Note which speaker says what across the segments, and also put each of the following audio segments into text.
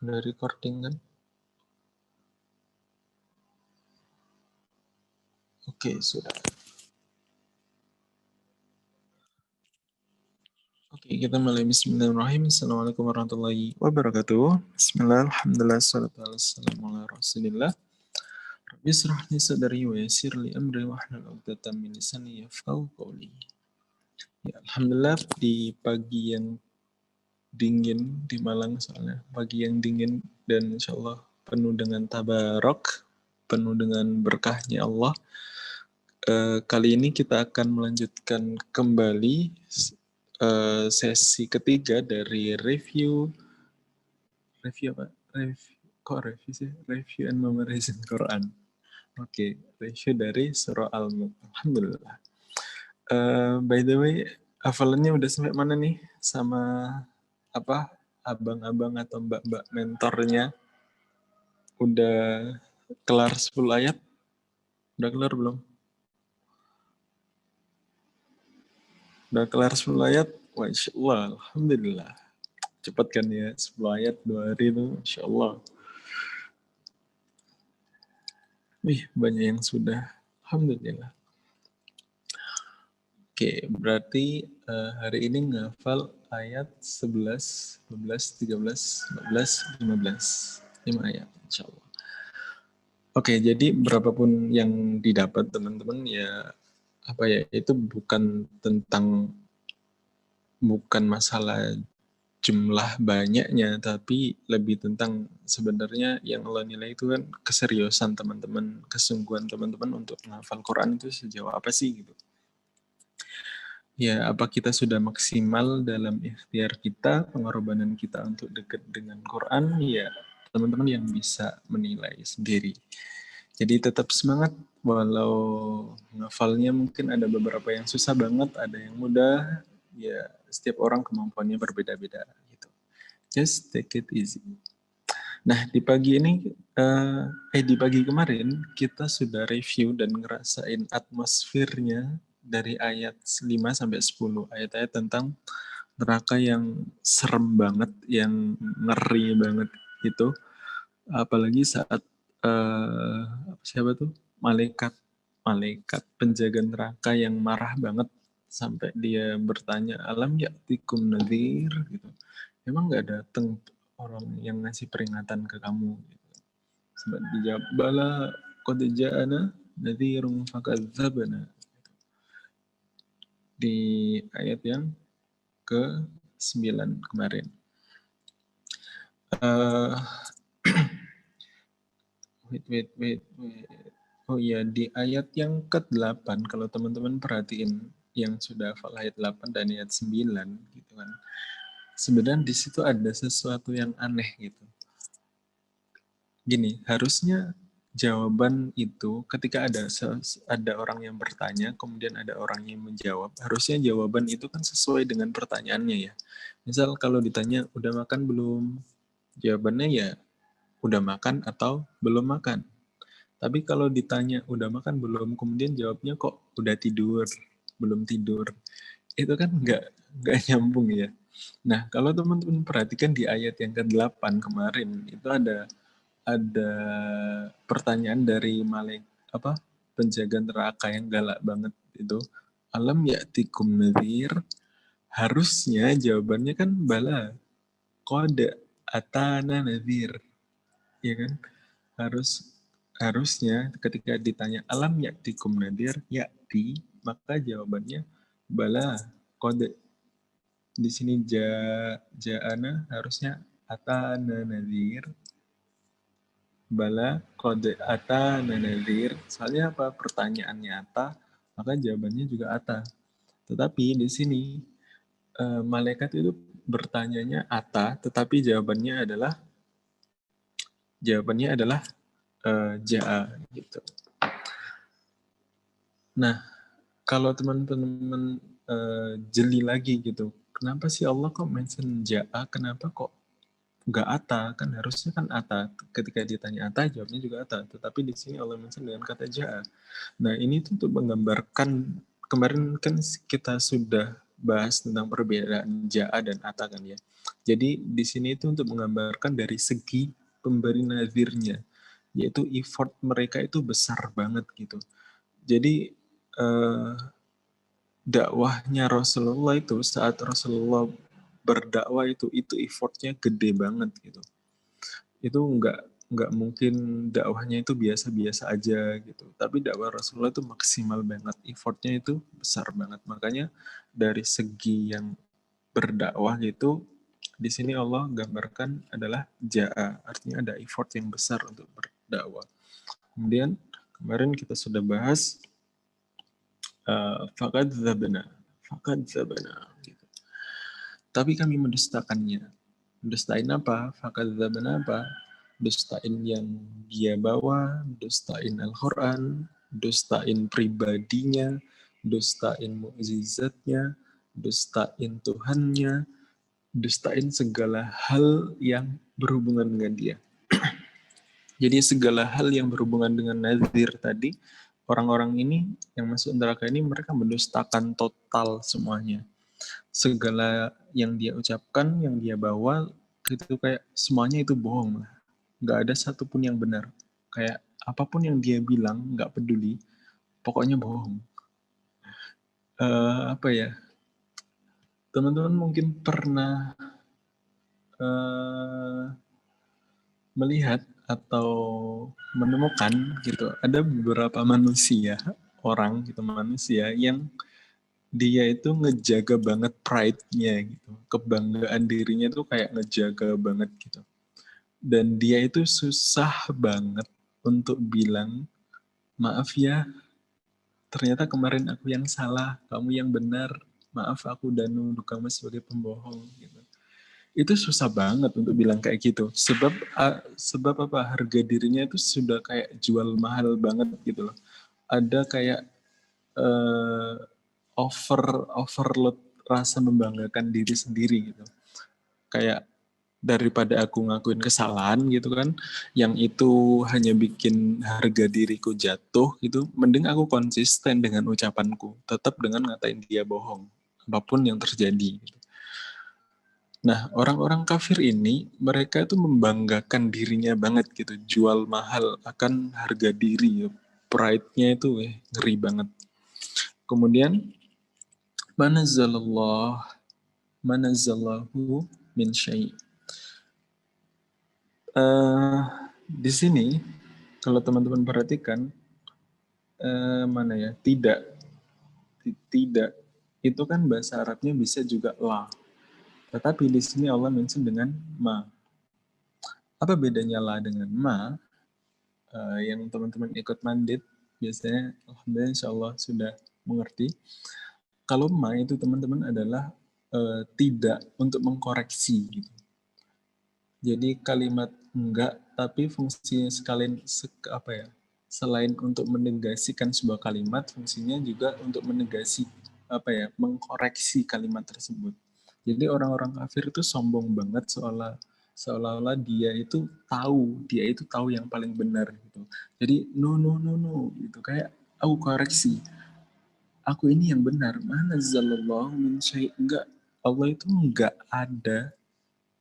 Speaker 1: Udah recording kan? Oke, sudah. Oke, kita mulai. Bismillahirrahmanirrahim. Assalamualaikum warahmatullahi wabarakatuh. Bismillah, alhamdulillah, salatu wassalamu ala rasulillah. Rabbi israh li sadri wa yassir li amri wahlul 'uqdatam min lisani yafqahu qawli. Ya, alhamdulillah di pagi yang dingin di Malang, soalnya pagi yang dingin dan insyaallah penuh dengan tabarok, penuh dengan berkahnya Allah. Kali ini kita akan melanjutkan kembali sesi ketiga dari review apa? Review sih? Review and memorizing Quran. Oke, review dari surah Al-Mulk. Alhamdulillah. By the way, hafalannya udah sampai mana nih sama apa abang-abang atau mbak-mbak mentornya? Udah kelar 10 ayat? Udah kelar belum? Udah kelar 10 ayat? Wah, insya Allah, alhamdulillah. Cepat kan ya, 10 ayat 2 hari itu, insya Allah. Wih, banyak yang sudah. Alhamdulillah. Oke, berarti hari ini ngafal ayat 11, 12, 13, 14, 15. 5 ayat, insya Allah. Oke, jadi berapapun yang didapat teman-teman ya, apa ya, itu bukan masalah jumlah banyaknya, tapi lebih tentang sebenarnya yang Allah nilai itu kan keseriusan teman-teman, kesungguhan teman-teman untuk menghafal Quran itu sejauh apa sih gitu. Ya, apa kita sudah maksimal dalam ikhtiar kita, pengorbanan kita untuk dekat dengan Quran, ya teman-teman yang bisa menilai sendiri. Jadi tetap semangat, walau ngafalnya mungkin ada beberapa yang susah banget, ada yang mudah, ya setiap orang kemampuannya berbeda-beda gitu. Just take it easy. Nah, di pagi kemarin kita sudah review dan ngerasain atmosfernya dari ayat 5 sampai 10, ayat-ayat tentang neraka yang serem banget, yang ngeri banget itu. Apalagi saat siapa tuh? Malaikat penjaga neraka yang marah banget sampai dia bertanya, alam ya'tikum nadhir gitu. Emang nggak datang orang yang ngasih peringatan ke kamu gitu. Sebab dijawab, bala qad ja'ana nadhirun fakadzabna. Di ayat yang ke-9 kemarin. Wait. Oh iya, di ayat yang ke-8, kalau teman-teman perhatiin yang sudah hafal ayat 8 dan ayat 9 gitu kan. Sebenarnya di situ ada sesuatu yang aneh gitu. Gini, harusnya jawaban itu ketika ada orang yang bertanya, kemudian ada orang yang menjawab, harusnya jawaban itu kan sesuai dengan pertanyaannya ya. Misal kalau ditanya, udah makan belum? Jawabannya ya, udah makan atau belum makan. Tapi kalau ditanya udah makan belum, kemudian jawabnya kok udah tidur, belum tidur, itu kan nggak nyambung ya. Nah, kalau teman-teman perhatikan di ayat yang ke-8 kemarin, itu ada pertanyaan dari penjaga neraka yang galak banget itu. Alam ya'tikum nadhir, harusnya jawabannya kan bala qad atana nadhir. Ya kan? Harusnya ketika ditanya alam ya'tikum nadhir, ya'ti, maka jawabannya bala qad. Di sini ja'ana harusnya atana nadhir, bala qad atana nadhir. Soalnya apa? Pertanyaannya ata, maka jawabannya juga ata. Tetapi di sini malaikat itu bertanyanya ata, tetapi jawabannya adalah ja'a gitu. Nah, kalau teman-teman jeli lagi gitu, kenapa sih Allah kok mention ja'a, kenapa kok nggak ata? Kan harusnya kan ata. Ketika ditanya ata, jawabnya juga ata. Tetapi di sini Allah mention dengan kata ja'a. Nah, ini tuh untuk menggambarkan, kemarin kan kita sudah bahas tentang perbedaan ja'a dan ata kan ya. Jadi di sini itu untuk menggambarkan dari segi pemberi nadhirnya, yaitu effort mereka itu besar banget gitu. Jadi dakwahnya Rasulullah itu saat Rasulullah berdakwah itu effortnya gede banget gitu. Itu nggak mungkin dakwahnya itu biasa-biasa aja gitu. Tapi dakwah Rasulullah itu maksimal banget, effortnya itu besar banget. Makanya dari segi yang berdakwah gitu, di sini Allah gambarkan adalah ja'a, artinya ada effort yang besar untuk berdakwah. Kemudian kemarin kita sudah bahas fakad zabana, gitu. Tapi kami mendustakannya. Dustain apa? Fakadzabna apa? Dustain yang dia bawa, dustain Al-Quran, dustain pribadinya, dustain mukjizatnya, dustain Tuhannya, dustain segala hal yang berhubungan dengan dia. Jadi segala hal yang berhubungan dengan nazir tadi, orang-orang ini yang masuk neraka ini mereka mendustakan total semuanya. Segala yang dia ucapkan, yang dia bawa, itu kayak semuanya itu bohong lah. Nggak ada satupun yang benar. Kayak apapun yang dia bilang, nggak peduli, pokoknya bohong. Apa ya? Teman-teman mungkin pernah melihat atau menemukan gitu, ada beberapa manusia, orang gitu, manusia yang dia itu ngejaga banget pride-nya gitu. Kebanggaan dirinya tuh kayak ngejaga banget gitu. Dan dia itu susah banget untuk bilang, maaf ya, ternyata kemarin aku yang salah, kamu yang benar, maaf aku udah nuduh kamu sebagai pembohong gitu. Itu susah banget untuk bilang kayak gitu. Sebab apa? Harga dirinya itu sudah kayak jual mahal banget gitu loh. Ada kayak uh, overload rasa membanggakan diri sendiri gitu. Kayak daripada aku ngakuin kesalahan gitu kan, yang itu hanya bikin harga diriku jatuh gitu, mending aku konsisten dengan ucapanku, tetap dengan ngatain dia bohong, apapun yang terjadi gitu. Nah, orang-orang kafir ini, mereka itu membanggakan dirinya banget gitu, jual mahal akan harga diri, pride-nya itu ngeri banget. Kemudian, manazzalallahu min syai'. Di sini, kalau teman-teman perhatikan, mana ya, tidak, itu kan bahasa Arabnya bisa juga la. Tetapi di sini Allah mention dengan ma. Apa bedanya la dengan ma? Yang teman-teman ikut mandit, biasanya alhamdulillah insya Allah sudah mengerti. Kalau ma itu teman-teman adalah tidak untuk mengkoreksi gitu. Jadi kalimat enggak, tapi fungsinya sekalian apa ya? Selain untuk menegasikan sebuah kalimat, fungsinya juga untuk menegasi apa ya? Mengkoreksi kalimat tersebut. Jadi orang-orang kafir itu sombong banget seolah-olah dia itu tahu yang paling benar gitu. Jadi no no no no gitu, kayak aku koreksi. Aku ini yang benar. Mana zalallahu min syai', enggak. Allah itu enggak ada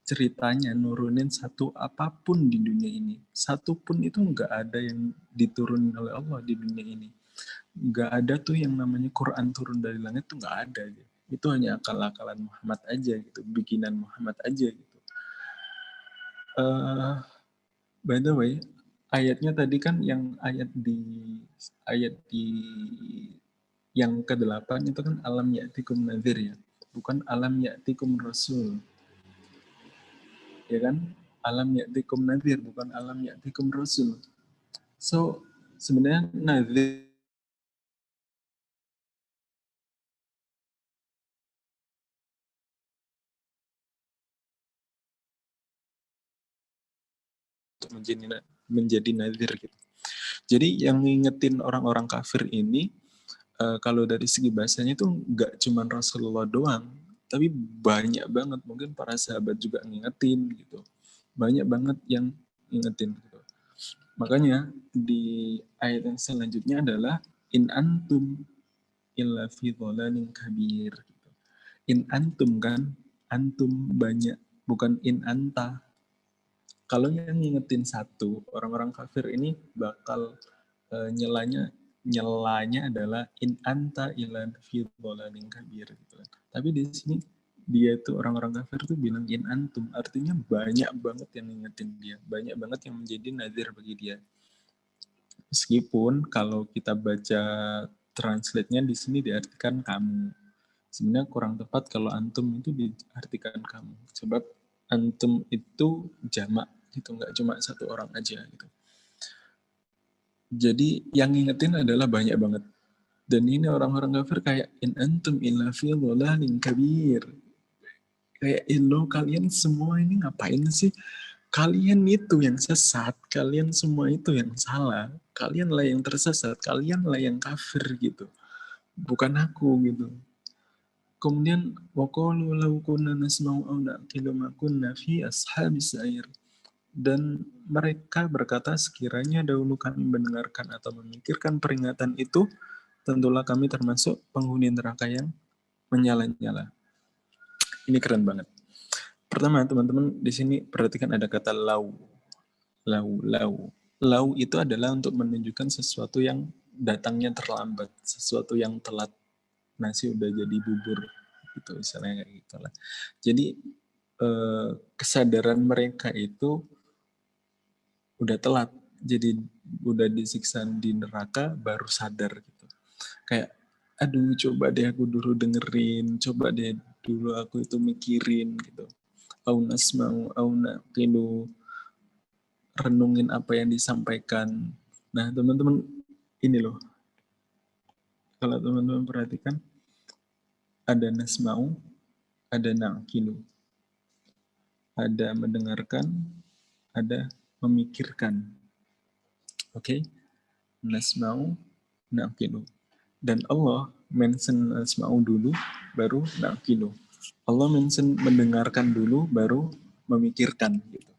Speaker 1: ceritanya nurunin satu apapun di dunia ini. Satu pun itu nggak ada yang diturunin oleh Allah di dunia ini. Nggak ada tuh yang namanya Quran turun dari langit tuh nggak ada. Gitu. Itu hanya akal-akalan Muhammad aja gitu, bikinan Muhammad aja gitu. By the way, ayatnya tadi kan yang ayat di yang ke-8 itu kan alam ya'tikum nadhir ya, bukan alam ya'tikum rasul. Ya kan, alam ya'tikum nadhir bukan alam ya'tikum rasul. So sebenarnya nadhir untuk menjadi nadhir gitu. Jadi yang ngingetin orang-orang kafir ini kalau dari segi bahasanya itu nggak cuma Rasulullah doang, tapi banyak banget, mungkin para sahabat juga ngingetin gitu, banyak banget yang ngingetin gitu. Makanya di ayat yang selanjutnya adalah in antum illa fi dhalanin kabir gitu. In antum kan, antum banyak, bukan in anta. Kalau yang ngingetin satu, orang-orang kafir ini bakal nyelanya adalah in anta ilan fi dhalalin kabir gitu kan. Tapi di sini dia tuh orang-orang kafir tuh bilang in antum, artinya banyak banget yang ngingetin dia, banyak banget yang menjadi nazir bagi dia. Meskipun kalau kita baca translate-nya di sini diartikan kamu. Sebenarnya kurang tepat kalau antum itu diartikan kamu. Sebab antum itu jamak gitu, nggak cuma satu orang aja gitu. Jadi yang ngingetin adalah banyak banget. Dan ini orang-orang kafir kayak in antum illa fi dhalalin kabir. Kayak lo kalian semua ini ngapain sih? Kalian itu yang sesat, kalian semua itu yang salah. Kalianlah yang tersesat, kalianlah yang kafir gitu. Bukan aku gitu. Kemudian waqalu law kunna nasma'u aw na'qilu ma kunna fi ashabis sa'ir. Dan mereka berkata sekiranya dahulu kami mendengarkan atau memikirkan peringatan itu, tentulah kami termasuk penghuni neraka yang menyala-nyala. Ini keren banget. Pertama, teman-teman di sini perhatikan ada kata lau. Lau, lau. Lau itu adalah untuk menunjukkan sesuatu yang datangnya terlambat, sesuatu yang telat. Nasi udah jadi bubur gitu, misalnya kayak gitulah. Jadi kesadaran mereka itu udah telat, jadi udah disiksa di neraka baru sadar gitu. Kayak aduh coba deh aku dulu dengerin, coba deh dulu aku itu mikirin gitu. Au nasma'u au naqilu, renungin apa yang disampaikan. Nah teman-teman ini loh, kalau teman-teman perhatikan ada nasma'u, ada naqilu, ada mendengarkan, ada memikirkan. Oke? Nasma'u, naqilu. Dan Allah mention nasma'u dulu, baru naqilu. Allah mention mendengarkan dulu, baru memikirkan. Gitu.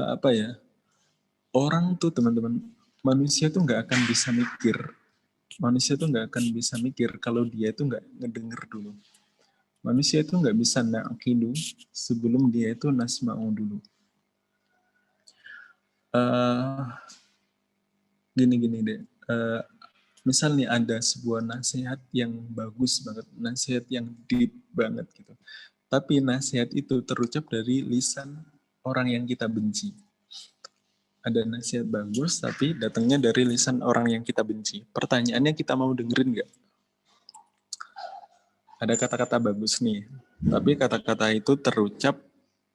Speaker 1: Apa ya? Orang tuh teman-teman, manusia tuh nggak akan bisa mikir. Manusia tuh nggak akan bisa mikir kalau dia itu nggak ngedenger dulu. Manusia itu nggak bisa naqilu sebelum dia itu nasma'u dulu. Gini deh. Misal nih ada sebuah nasihat yang bagus banget, nasihat yang deep banget gitu. Tapi nasihat itu terucap dari lisan orang yang kita benci. Ada nasihat bagus, tapi datangnya dari lisan orang yang kita benci. Pertanyaannya kita mau dengerin nggak? Ada kata-kata bagus nih, tapi kata-kata itu terucap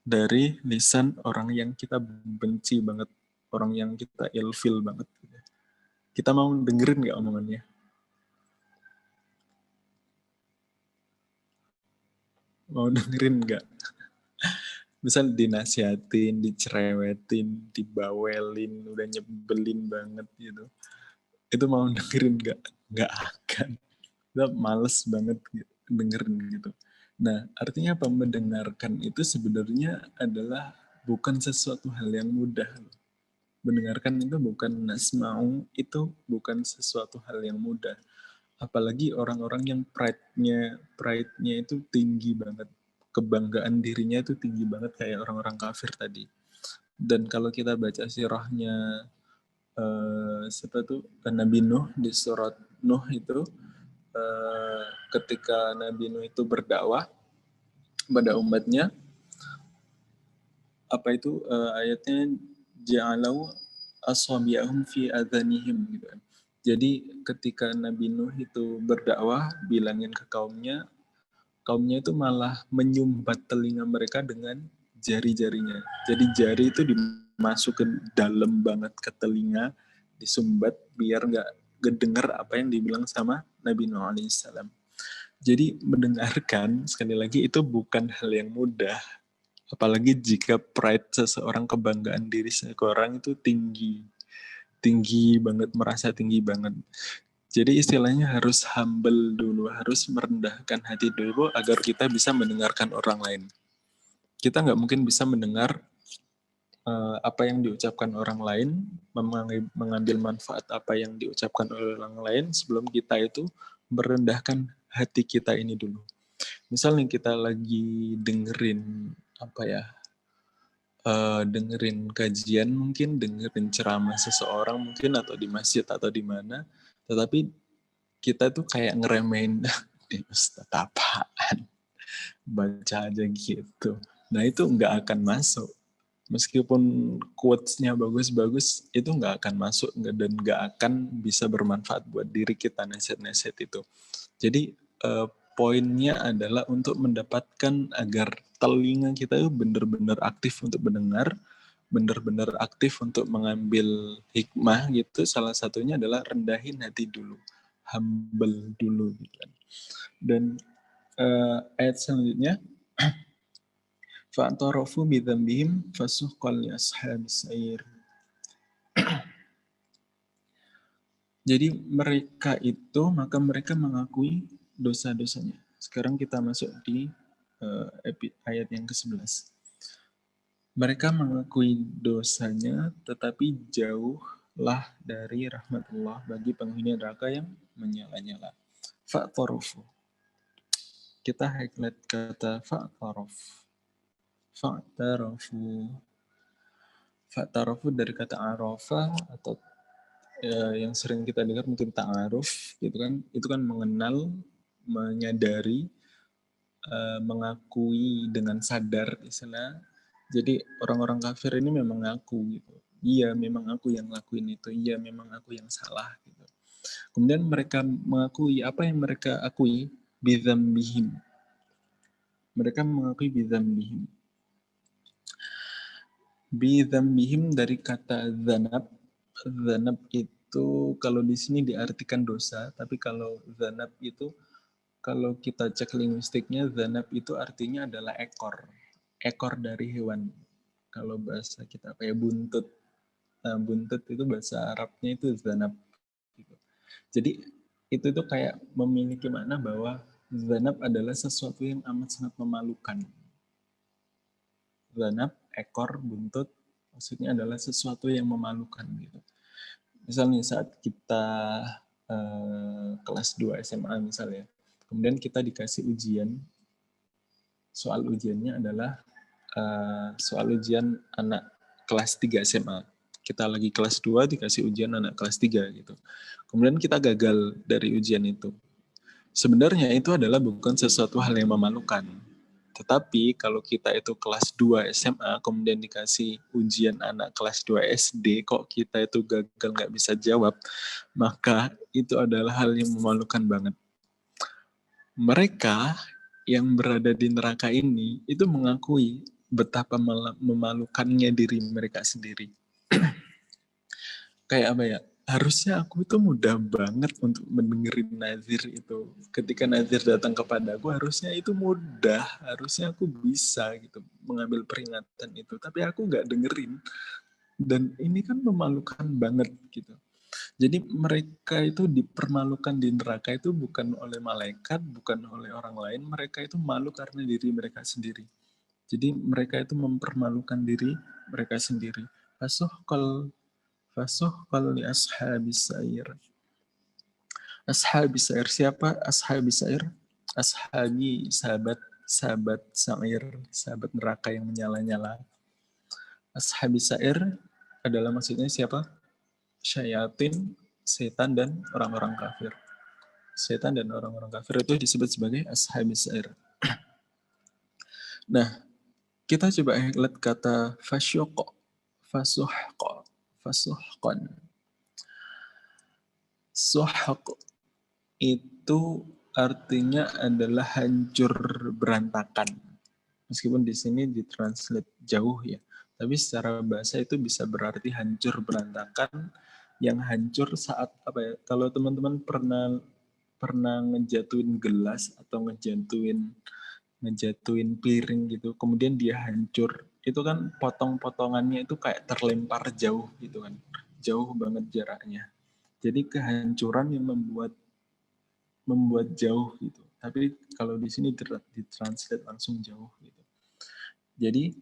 Speaker 1: dari lisan orang yang kita benci banget, orang yang kita ilfil banget. Kita mau dengerin nggak omongannya? Mau dengerin nggak? Misal dinasihatin, dicerewetin, dibawelin, udah nyebelin banget gitu. Itu mau dengerin nggak? Nggak akan. Kita males banget gitu, dengerin gitu. Nah, artinya apa? Mendengarkan itu sebenarnya adalah bukan sesuatu hal yang mudah. Mendengarkan itu bukan nasma'u, itu bukan sesuatu hal yang mudah. Apalagi orang-orang yang pride-nya itu tinggi banget. Kebanggaan dirinya itu tinggi banget kayak orang-orang kafir tadi. Dan kalau kita baca sirahnya siapa tuh Nabi Nuh di surat Nuh itu ketika Nabi Nuh itu berdakwah pada umatnya, apa itu ayatnya ja'alau asabi'ahum fi adhanihim gitu kan. Jadi ketika Nabi Nuh itu berdakwah bilangin ke kaumnya itu malah menyumbat telinga mereka dengan jari-jarinya. Jadi jari itu dimasukin dalam banget ke telinga, disumbat biar nggak kedenger apa yang dibilang sama Nabi Nuh alaihissalam. Jadi mendengarkan, sekali lagi, itu bukan hal yang mudah. Apalagi jika pride seseorang, kebanggaan diri seseorang itu tinggi. Tinggi banget, merasa tinggi banget. Jadi istilahnya harus humble dulu, harus merendahkan hati dulu agar kita bisa mendengarkan orang lain. Kita nggak mungkin bisa mendengar apa yang diucapkan orang lain, mengambil manfaat apa yang diucapkan oleh orang lain sebelum kita itu merendahkan hati kita ini dulu. Misalnya kita lagi dengerin apa ya, dengerin kajian mungkin, dengerin ceramah seseorang mungkin atau di masjid atau di mana, tetapi kita tuh kayak ngeremehin di ustadz apaan, baca aja gitu. Nah itu nggak akan masuk. Meskipun quotes-nya bagus-bagus, itu nggak akan masuk dan nggak akan bisa bermanfaat buat diri kita nasihat-nasihat itu. Jadi poinnya adalah untuk mendapatkan agar telinga kita itu benar-benar aktif untuk mendengar, benar-benar aktif untuk mengambil hikmah gitu. Salah satunya adalah rendahin hati dulu, humble dulu gitu kan. Dan ayat selanjutnya, fa'tarafu bidzambihim fasuhqan li ashabis sa'ir. Jadi mereka itu, maka mereka mengakui dosa-dosanya. Sekarang kita masuk di ayat yang ke-11. Mereka mengakui dosanya, tetapi jauhlah dari rahmat Allah bagi penghuni neraka yang menyala-nyala. Fa'tarafu. Kita highlight kata fa'taraf. Fa'tarafu. Fa'tarafu dari kata arafa atau yang sering kita dengar mungkin ta'aruf gitu kan, itu kan mengenal, menyadari, mengakui dengan sadar istilah. Jadi orang-orang kafir ini memang ngaku gitu, iya memang aku yang lakuin itu, iya memang aku yang salah gitu. Kemudian mereka mengakui apa yang mereka akui, bidzambihim. Mereka mengakui bidzambihim. Bidzambihim dari kata zanab. Zanab itu kalau di sini diartikan dosa, tapi kalau zanab itu kalau kita cek linguistiknya, zanab itu artinya adalah ekor. Ekor dari hewan. Kalau bahasa kita kayak buntut. Nah, buntut itu bahasa Arabnya itu zanab. Jadi itu tuh kayak memiliki makna bahwa zanab adalah sesuatu yang amat sangat memalukan. Zanab, ekor, buntut, maksudnya adalah sesuatu yang memalukan gitu. Misalnya saat kita kelas 2 SMA misalnya, kemudian kita dikasih ujian, soal ujiannya adalah soal ujian anak kelas 3 SMA. Kita lagi kelas 2 dikasih ujian anak kelas 3 gitu. Kemudian kita gagal dari ujian itu. Sebenarnya itu adalah bukan sesuatu hal yang memalukan. Tetapi kalau kita itu kelas 2 SMA, kemudian dikasih ujian anak kelas 2 SD, kok kita itu gagal nggak bisa jawab, maka itu adalah hal yang memalukan banget. Mereka yang berada di neraka ini, itu mengakui betapa memalukannya diri mereka sendiri. Kayak apa ya, harusnya aku itu mudah banget untuk mendengarin nazir itu. Ketika nazir datang kepadaku, harusnya itu mudah, harusnya aku bisa gitu mengambil peringatan itu, tapi aku nggak dengerin. Dan ini kan memalukan banget gitu. Jadi mereka itu dipermalukan di neraka itu bukan oleh malaikat, bukan oleh orang lain, mereka itu malu karena diri mereka sendiri. Jadi mereka itu mempermalukan diri mereka sendiri. Fasuhqal li ashabis sa'ir. Ashabis sa'ir siapa? Ashabis sa'ir. Ashabi sahabat sa'ir, sahabat neraka yang menyala-nyala. Ashabis sa'ir adalah maksudnya siapa? Syayatin, setan dan orang-orang kafir. Setan dan orang-orang kafir itu disebut sebagai ashabis sa'ir. Nah, kita coba lihat kata fasyuq, fasuhq, fasuhqan. Suhq itu artinya adalah hancur berantakan. Meskipun di sini ditranslate jauh ya, tapi secara bahasa itu bisa berarti hancur berantakan, yang hancur saat apa ya? Kalau teman-teman pernah pernah ngejatuhin gelas atau ngejatuhin piring gitu, kemudian dia hancur, itu kan potong-potongannya itu kayak terlempar jauh gitu kan, jauh banget jaraknya. Jadi kehancuran yang membuat jauh gitu. Tapi kalau di sini ditranslate langsung jauh gitu. Jadi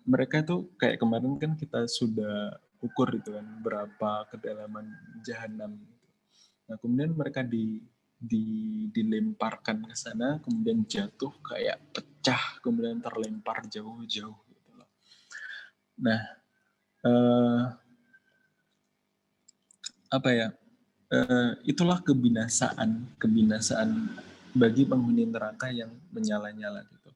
Speaker 1: mereka tuh kayak kemarin kan kita sudah ukur itu kan berapa kedalaman jahanam. Nah, kemudian mereka dilemparkan ke sana, kemudian jatuh kayak pecah, kemudian terlempar jauh-jauh gitu loh. Nah, apa ya? Itulah kebinasaan bagi penghuni neraka yang menyala-nyala gitu.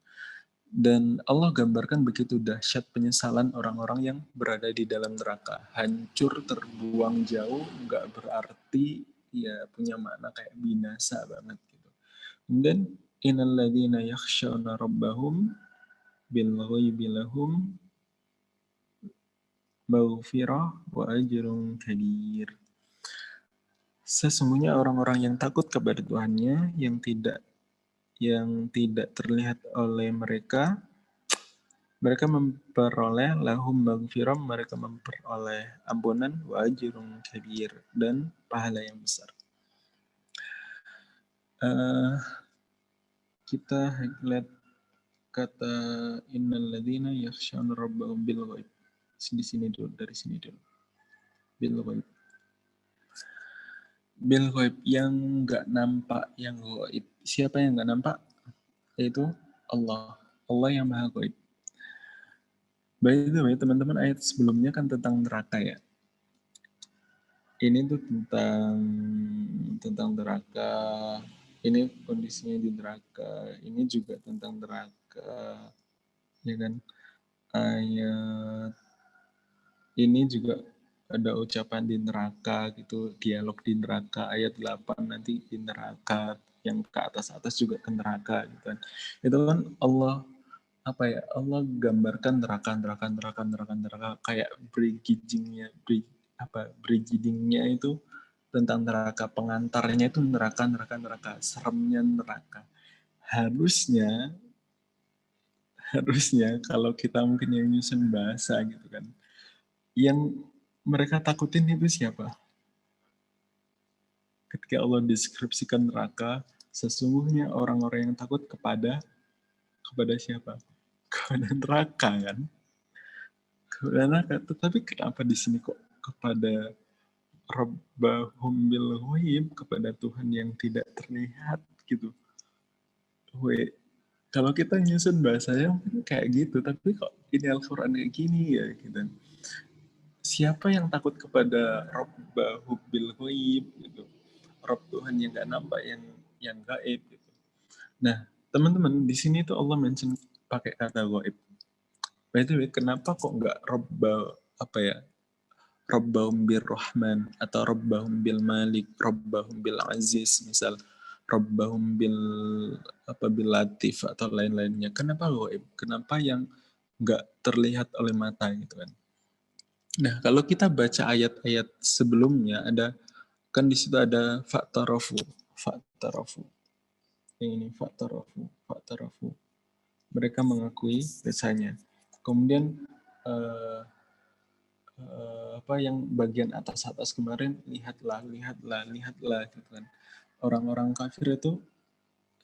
Speaker 1: Dan Allah gambarkan begitu dahsyat penyesalan orang-orang yang berada di dalam neraka. Hancur, terbuang jauh, nggak berarti ya punya makna kayak binasa banget gitu. Kemudian innalladzina yakhshawna rabbahum bil ghaibi lahum maghfirah wa ajrun kabir. Sesungguhnya orang-orang yang takut kepada Tuhannya yang tidak terlihat oleh mereka, mereka memperoleh lahum maghfirah, mereka memperoleh ampunan wa ajrun kabir dan pahala yang besar. Kita lihat kata innalladzina yakhshawna rabbahum bil ghaib. Di sini dulu, dari sini dulu. Bil ghaib. Bil ghaib yang nggak nampak, yang ghaib. Siapa yang nggak nampak? Yaitu Allah. Allah yang maha ghaib. By the way, teman-teman, ayat sebelumnya kan tentang neraka ya. Ini tuh tentang neraka. Ini kondisinya di neraka. Ini juga tentang neraka. Ya kan? Ayat ini juga ada ucapan di neraka gitu, dialog di neraka, ayat 8 nanti di neraka, yang ke atas-atas juga ke neraka gitu kan. Itu kan Allah apa ya? Allah gambarkan neraka kayak bridgingnya itu tentang neraka, pengantarnya itu neraka, seremnya neraka. Harusnya harusnya kalau kita mungkin yang nyusun bahasa gitu kan, yang mereka takutin itu siapa? Ketika Allah deskripsikan neraka, sesungguhnya orang-orang yang takut kepada siapa? Kepada neraka kan? Kepada neraka. Tetapi kenapa di sini kok kepada Rabbahum bil ghaib, kepada Tuhan yang tidak terlihat gitu? Kalau kita nyusun bahasanya mungkin kayak gitu, tapi kok ini Al-Quran kayak gini ya gitu. Siapa yang takut kepada Rabbahum bil ghaib gitu? Rob Tuhan yang nggak nampak, yang gaib gitu. Nah, teman-teman, di sini tuh Allah mention pakai kata gaib. By the way, kenapa kok nggak Robba apa ya? Robbahum bil Rahman atau Robbahum bil Malik, Robbahum bil Aziz, misal Robbahum bil Latif atau lain-lainnya. Kenapa gaib? Kenapa yang nggak terlihat oleh mata gitu kan? Nah, kalau kita baca ayat-ayat sebelumnya ada kan di situ ada faktarafu yang ini faktarafu mereka mengakui dosanya. Kemudian eh, apa yang bagian atas kemarin, lihatlah gitu kan, orang-orang kafir itu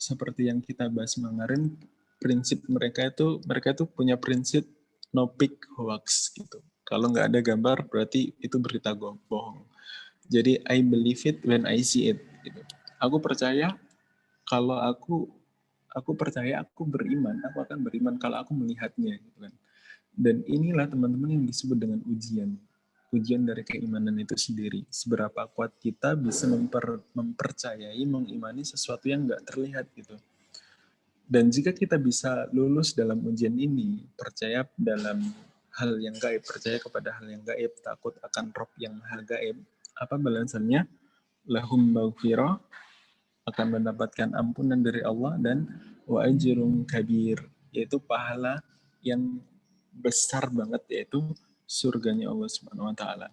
Speaker 1: seperti yang kita bahas kemarin, prinsip mereka itu punya prinsip no pic hoax gitu. Kalau nggak ada gambar berarti itu berita bohong. Jadi I believe it when I see it gitu. Aku percaya kalau aku percaya, aku beriman, aku akan beriman kalau aku melihatnya gitu kan. Dan inilah teman-teman yang disebut dengan ujian dari keimanan itu sendiri. Seberapa kuat kita bisa mempercayai, mengimani sesuatu yang nggak terlihat gitu. Dan jika kita bisa lulus dalam ujian ini, percaya dalam hal yang gaib, percaya kepada hal yang gaib, takut akan Rob yang maha gaib, apa balasannya? Lahum maghfirah, akan mendapatkan ampunan dari Allah, dan wa ajrun kabir, yaitu pahala yang besar banget, yaitu surganya Allah Subhanahu wa taala.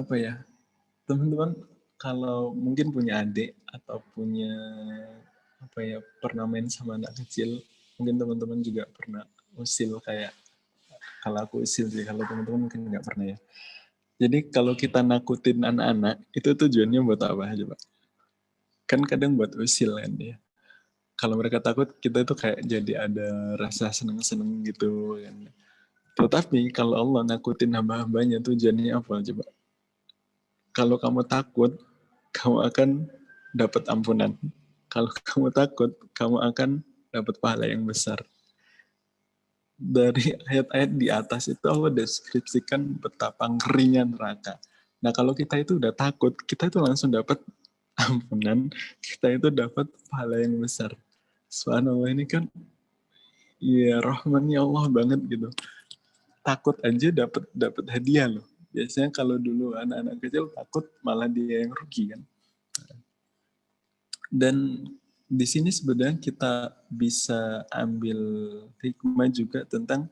Speaker 1: Apa ya? Teman-teman kalau mungkin punya adik atau punya apa ya, pernah main sama anak kecil, mungkin teman-teman juga pernah usil kayak kalau aku usil sih, kalau teman-teman mungkin nggak pernah ya. Jadi kalau kita nakutin anak-anak, itu tujuannya buat apa aja, Pak? Kan kadang buat usil kan ya. Kalau mereka takut, kita itu kayak jadi ada rasa seneng-seneng gitu kan. Tetapi kalau Allah nakutin hamba-hambanya, tujuannya apa coba? Kalau kamu takut, kamu akan dapat ampunan. Kalau kamu takut, kamu akan dapat pahala yang besar. Dari ayat-ayat di atas itu Allah deskripsikan betapa ngerinya neraka. Nah kalau kita itu udah takut, kita itu langsung dapat ampunan, kita itu dapat pahala yang besar. Subhanallah, ini kan ya rahmannya Allah banget gitu. Takut aja dapat dapat hadiah loh. Biasanya kalau dulu anak-anak kecil takut malah dia yang rugi kan. Dan di sini sebenarnya kita bisa ambil hikmah juga tentang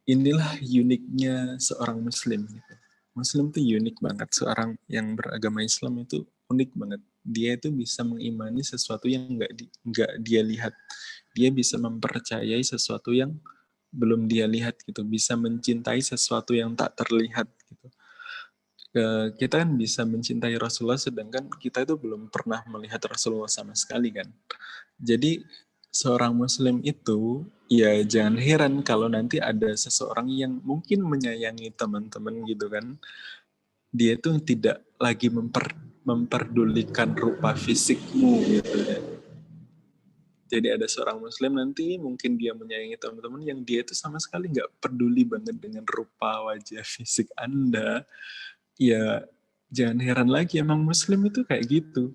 Speaker 1: inilah uniknya seorang muslim gitu. Muslim tuh unik banget. Seorang yang beragama Islam itu unik banget. Dia itu bisa mengimani sesuatu yang nggak dia lihat. Dia bisa mempercayai sesuatu yang belum dia lihat gitu. Bisa mencintai sesuatu yang tak terlihat gitu. Kita kan bisa mencintai Rasulullah sedangkan kita itu belum pernah melihat Rasulullah sama sekali kan. Jadi seorang muslim itu ya jangan heran kalau nanti ada seseorang yang mungkin menyayangi teman-teman gitu kan. Dia itu tidak lagi memperdulikan rupa fisikmu gitu ya. Jadi ada seorang muslim nanti mungkin dia menyayangi teman-teman yang dia itu sama sekali nggak peduli banget dengan rupa wajah fisik Anda. Ya jangan heran lagi emang muslim itu kayak gitu.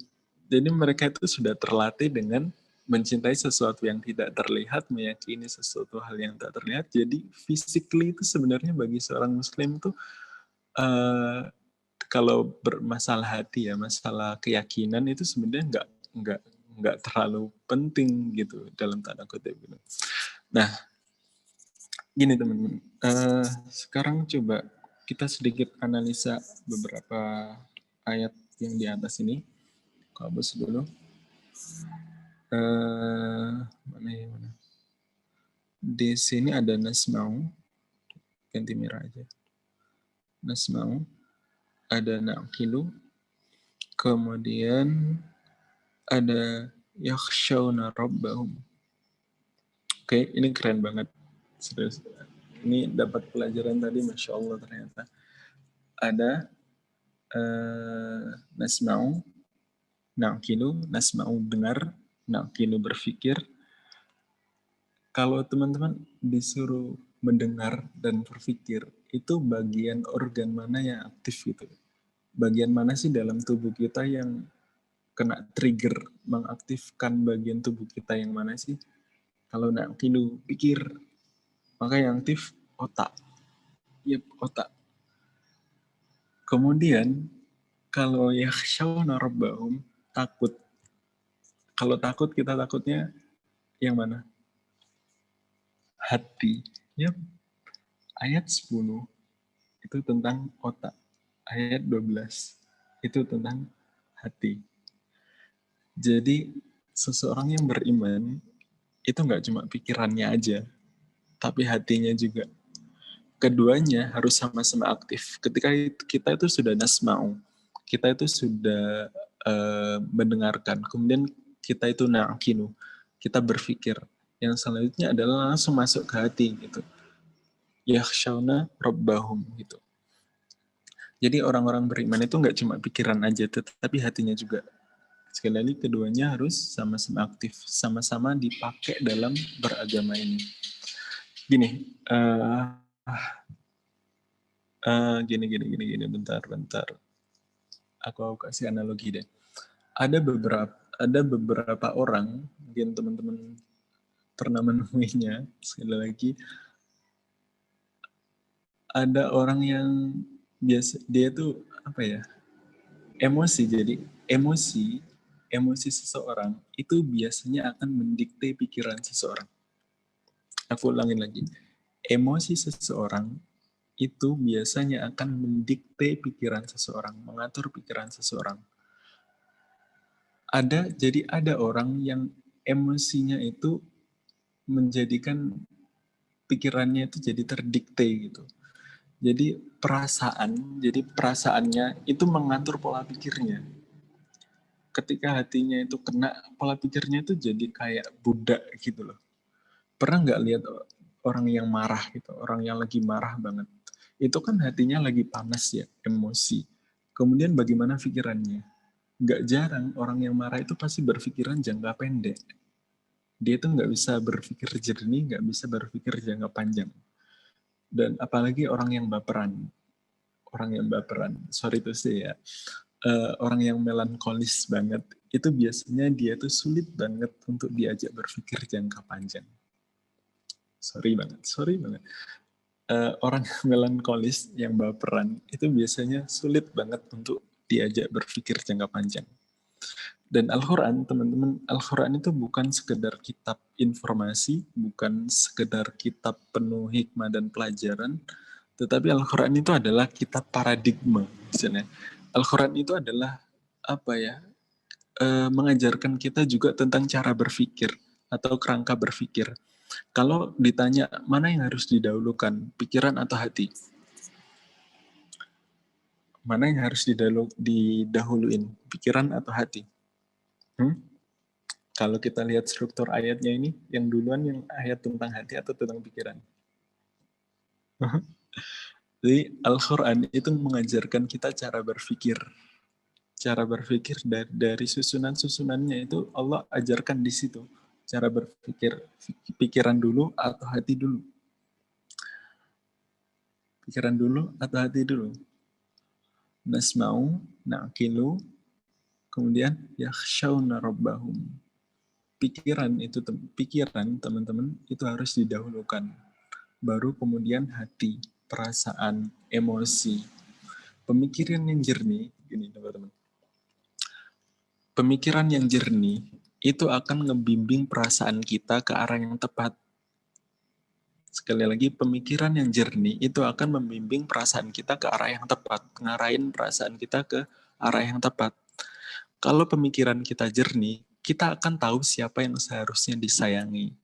Speaker 1: Jadi mereka itu sudah terlatih dengan mencintai sesuatu yang tidak terlihat, meyakini sesuatu hal yang tak terlihat. Jadi physically itu sebenarnya bagi seorang muslim itu eh, kalau bermasalah hati ya, masalah keyakinan itu sebenarnya nggak nggak terlalu penting gitu dalam tanda kutip gitu. Nah, gini teman-teman, sekarang coba kita sedikit analisa beberapa ayat yang di atas ini. Kabus dulu. Mana ya mana? Di sini ada nasma'u, ganti merah aja. Nasma'u, ada na'kilu, kemudian ada yakhshawna rabbahum. Oke, ini keren banget. Serius. Ini dapat pelajaran tadi, Masya Allah ternyata. Ada nasma'u, na'kilu, nasma'u dengar, na'kilu berpikir. Kalau teman-teman disuruh mendengar dan berpikir, itu bagian organ mana yang aktif gitu? Bagian mana sih dalam tubuh kita yang kena trigger mengaktifkan bagian tubuh kita yang mana sih? Kalau nak tidur pikir, maka yang aktif otak. Yep, otak. Kemudian kalau yakhshawna rabbahum, takut. Kalau takut kita takutnya yang mana? Hati. Yep. Ayat 10 itu tentang otak. Ayat 12 itu tentang hati. Jadi seseorang yang beriman itu nggak cuma pikirannya aja, tapi hatinya juga. Keduanya harus sama-sama aktif. Ketika kita itu sudah nasma'u, kita itu sudah mendengarkan, kemudian kita itu na'kinu, kita berpikir. Yang selanjutnya adalah langsung masuk ke hati gitu. Yakhshawna rabbahum gitu. Jadi orang-orang beriman itu nggak cuma pikiran aja, tetapi hatinya juga. Sekali lagi keduanya harus sama-sama aktif, sama-sama dipakai dalam beragama ini. Gini, gini, bentar. Aku kasih analogi deh. Ada beberapa orang, mungkin teman-teman pernah menemuinya, sekali lagi, ada orang yang biasa dia tuh apa ya? Emosi. Jadi emosi seseorang itu biasanya akan mendikte pikiran seseorang. Aku ulangin lagi. Emosi seseorang itu biasanya akan mendikte pikiran seseorang, mengatur pikiran seseorang. Jadi ada orang yang emosinya itu menjadikan pikirannya itu jadi terdikte gitu. Jadi perasaannya itu mengatur pola pikirnya. ketika hatinya itu kena, pola pikirnya itu jadi kayak budak gitu loh. Pernah nggak lihat orang yang marah gitu, orang yang lagi marah banget? Itu kan hatinya lagi panas ya, emosi. Kemudian bagaimana pikirannya? Nggak jarang orang yang marah itu pasti berpikiran jangka pendek. Dia itu nggak bisa berpikir jernih, nggak bisa berpikir jangka panjang. Dan apalagi orang yang baperan. Orang yang baperan, sorry itu sih ya, orang yang melankolis banget, itu biasanya dia tuh sulit banget untuk diajak berpikir jangka panjang. Sorry banget. Orang yang melankolis, yang baperan, itu biasanya sulit banget untuk diajak berpikir jangka panjang. Dan Al-Quran, teman-teman, Al-Quran itu bukan sekedar kitab informasi, bukan sekedar kitab penuh hikmah dan pelajaran, tetapi Al-Quran itu adalah kitab paradigma. Misalnya. Al-Quran itu adalah apa ya? Mengajarkan kita juga tentang cara berpikir atau kerangka berpikir. Kalau ditanya mana yang harus didahulukan, pikiran atau hati? Mana yang harus didahuluin, pikiran atau hati? Kalau kita lihat struktur ayatnya ini, yang duluan yang ayat tentang hati atau tentang pikiran? Jadi Al-Quran itu mengajarkan kita cara berpikir. Cara berpikir dari susunan-susunannya itu Allah ajarkan di situ. Cara berpikir, pikiran dulu atau hati dulu. Pikiran dulu atau hati dulu. Nasma'u, na'kilu, kemudian yakhshawna rabbahum. Pikiran teman-teman itu harus didahulukan. Baru kemudian hati, perasaan, emosi. Pemikiran yang jernih, gini teman-teman. Pemikiran yang jernih itu akan ngebimbing perasaan kita ke arah yang tepat. Sekali lagi, pemikiran yang jernih itu akan membimbing perasaan kita ke arah yang tepat, ngarahin perasaan kita ke arah yang tepat. Kalau pemikiran kita jernih, kita akan tahu siapa yang seharusnya disayangi.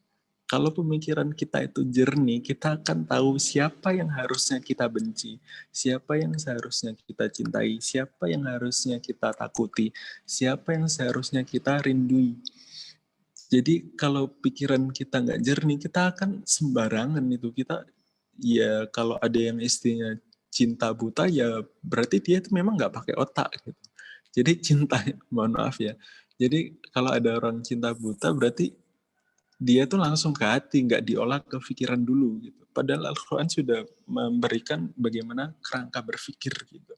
Speaker 1: Kalau pemikiran kita itu jernih, kita akan tahu siapa yang harusnya kita benci, siapa yang seharusnya kita cintai, siapa yang harusnya kita takuti, siapa yang seharusnya kita rindui. Jadi kalau pikiran kita nggak jernih, kita akan sembarangan itu. Kita ya kalau ada yang istrinya cinta buta ya berarti dia itu memang nggak pakai otak gitu. Jadi cinta, mohon maaf ya. Jadi kalau ada orang cinta buta berarti dia tuh langsung ke hati, nggak diolah ke pikiran dulu gitu. Padahal Al-Quran sudah memberikan bagaimana kerangka berpikir gitu.